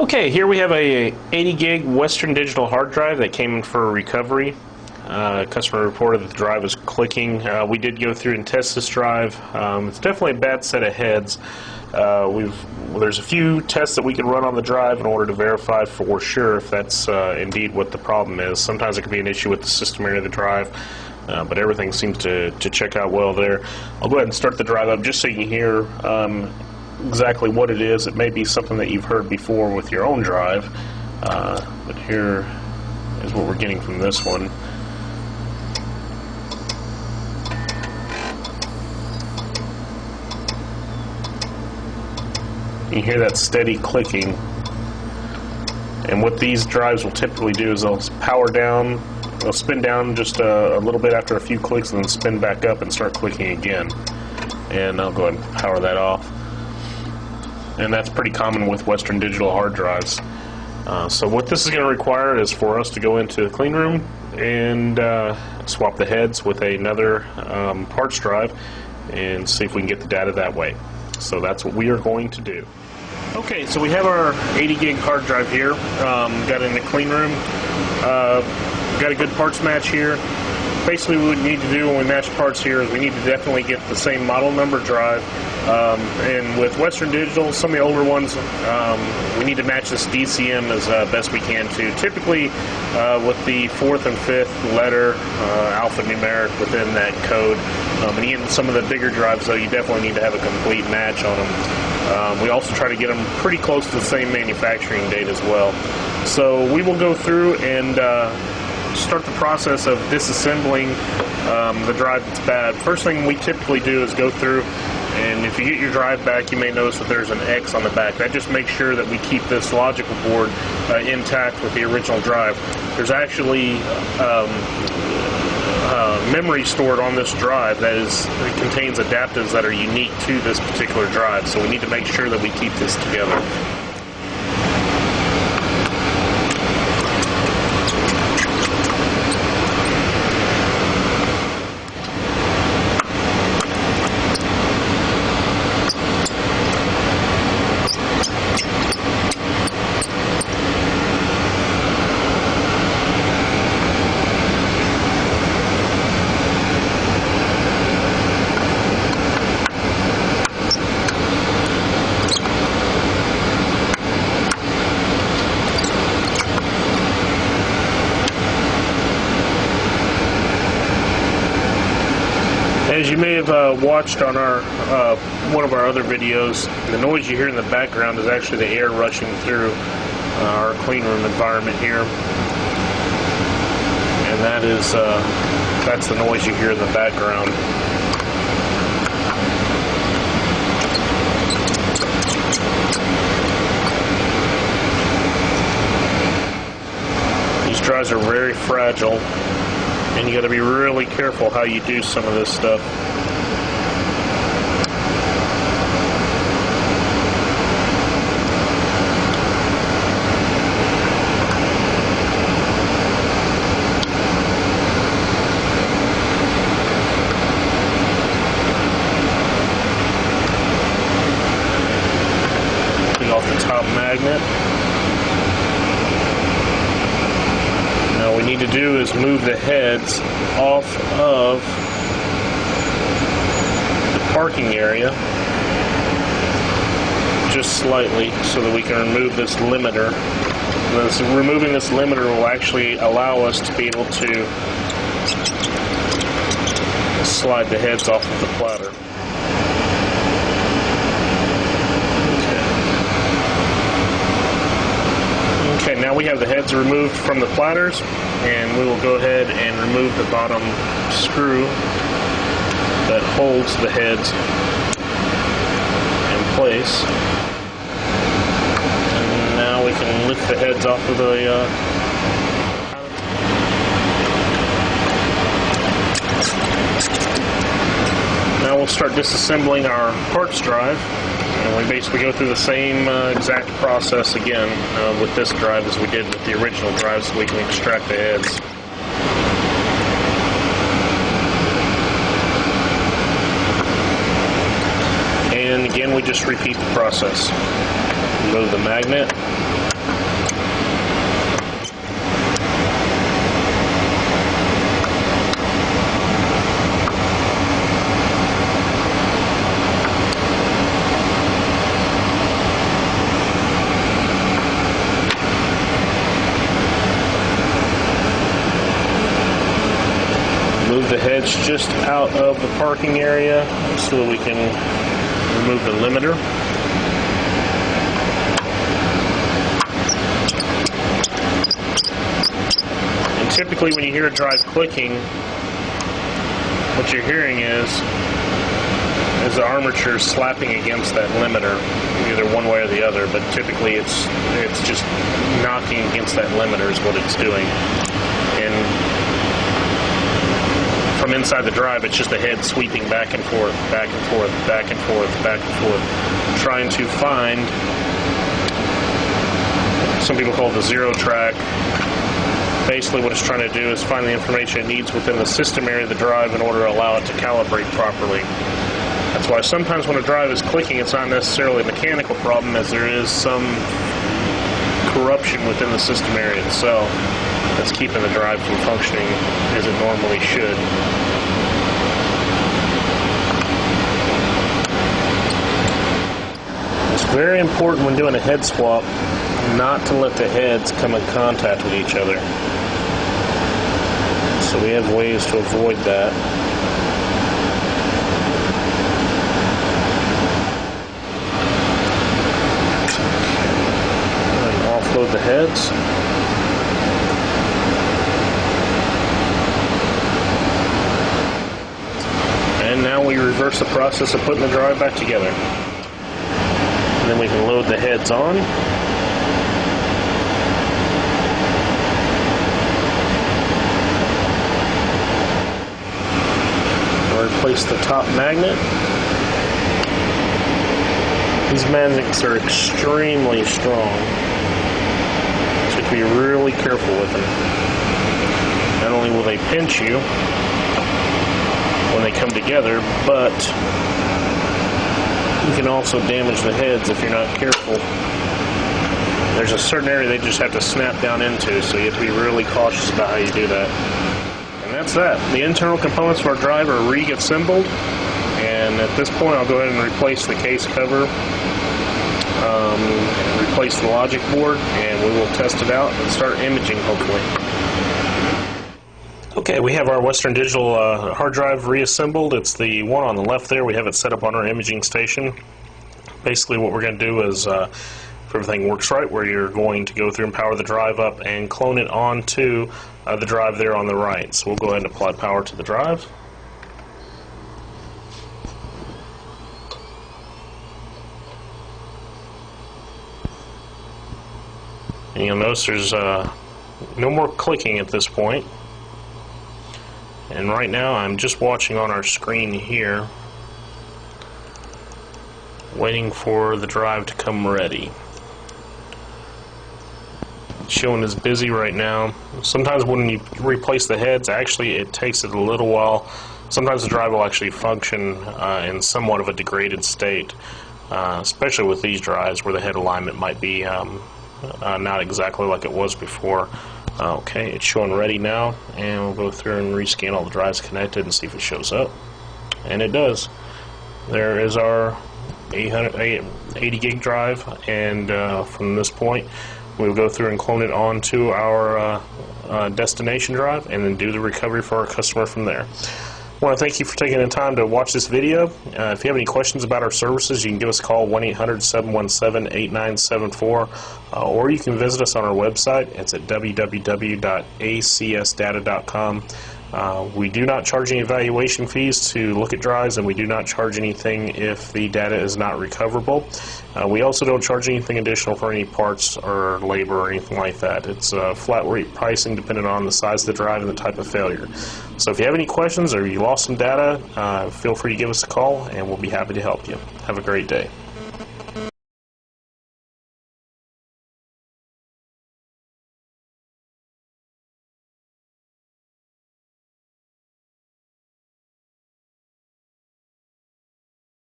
Okay, here we have a 80 gig Western Digital hard drive that came in for recovery. Customer reported that the drive was clicking. We did go through and test this drive. It's definitely a bad set of heads. There's a few tests that we can run on the drive in order to verify for sure if that's indeed what the problem is. Sometimes it could be an issue with the system area of the drive, but everything seems to check out well there. I'll go ahead and start the drive up just so you can hear exactly what it is. It may be something that you've heard before with your own drive, but here is what we're getting from this one. You hear that steady clicking, and what these drives will typically do is they'll power down, they'll spin down just a little bit after a few clicks and then spin back up and start clicking again. And I'll go ahead and power that off. And that's pretty common with Western Digital hard drives. So what this is going to require is for us to go into the clean room and swap the heads with another parts drive and see if we can get the data that way. So that's what we are going to do. Okay, so we have our 80 gig hard drive here. Got it in the clean room. Got a good parts match here. Basically what we need to do when we match parts here is we need to definitely get the same model number drive. And with Western Digital, some of the older ones, we need to match this DCM as best we can to. Typically, with the fourth and fifth letter alphanumeric within that code. And even some of the bigger drives, though, you definitely need to have a complete match on them. We also try to get them pretty close to the same manufacturing date as well. So we will go through and start the process of disassembling the drive that's bad. First thing we typically do is go through, and if you get your drive back, you may notice that there's an X on the back. That just makes sure that we keep this logical board intact with the original drive. There's actually memory stored on this drive that contains adapters that are unique to this particular drive, so we need to make sure that we keep this together. As you may have watched on our one of our other videos, the noise you hear in the background is actually the air rushing through our clean room environment here, and that's the noise you hear in the background. These drives are very fragile, and you got to be really careful how you do some of this stuff. Take off the top magnet. Now what we need to do is move the heads off of the parking area just slightly so that we can remove this limiter. Removing this limiter will actually allow us to be able to slide the heads off of the platter. Okay, now we have the heads removed from the platters, and we will go ahead and remove the bottom screw that holds the heads in place. And now we can lift the heads off of the now we'll start disassembling our parts drive. And we basically go through the same exact process again with this drive as we did with the original drive, so we can extract the heads. And again, we just repeat the process. Remove the magnet. heads just out of the parking area so that we can remove the limiter. And typically when you hear a drive clicking, what you're hearing is the armature slapping against that limiter, either one way or the other, but typically it's just knocking against that limiter is what it's doing. And from inside the drive, it's just the head sweeping back and forth, back and forth, back and forth, back and forth, trying to find, some people call it the zero track. Basically what it's trying to do is find the information it needs within the system area of the drive in order to allow it to calibrate properly. That's why sometimes when a drive is clicking, it's not necessarily a mechanical problem, as there is some corruption within the system area itself that's keeping the drive from functioning as it normally should. It's very important when doing a head swap not to let the heads come in contact with each other. So we have ways to avoid that. Offload the heads. And now we reverse the process of putting the drive back together. And then we can load the heads on. Replace the top magnet. These magnets are extremely strong, so you have to be really careful with them. Not only will they pinch you when they come together, but you can also damage the heads if you're not careful. There's a certain area they just have to snap down into, so you have to be really cautious about how you do that. That's that. The internal components of our drive are reassembled, and at this point I'll go ahead and replace the case cover, replace the logic board, and we will test it out and start imaging hopefully. Okay, we have our Western Digital hard drive reassembled. It's the one on the left there. We have it set up on our imaging station. Basically what we're going to do is, if everything works right, where you're going to go through and power the drive up and clone it onto the drive there on the right. So we'll go ahead and apply power to the drive. And you'll notice there's no more clicking at this point. And right now I'm just watching on our screen here, waiting for the drive to come ready. Showing is busy right now. Sometimes when you replace the heads, actually it takes it a little while. Sometimes the drive will actually function in somewhat of a degraded state, especially with these drives where the head alignment might be not exactly like it was before. Okay, it's showing ready now, and we'll go through and rescan all the drives connected and see if it shows up. And it does. There is our 80 gig drive, and from this point we'll go through and clone it onto our destination drive and then do the recovery for our customer from there. I want to thank you for taking the time to watch this video. If you have any questions about our services, you can give us a call, 1-800-717-8974, or you can visit us on our website. It's at www.acsdata.com. We do not charge any evaluation fees to look at drives, and we do not charge anything if the data is not recoverable. We also don't charge anything additional for any parts or labor or anything like that. It's flat rate pricing depending on the size of the drive and the type of failure. So if you have any questions or you lost some data, feel free to give us a call and we'll be happy to help you. Have a great day.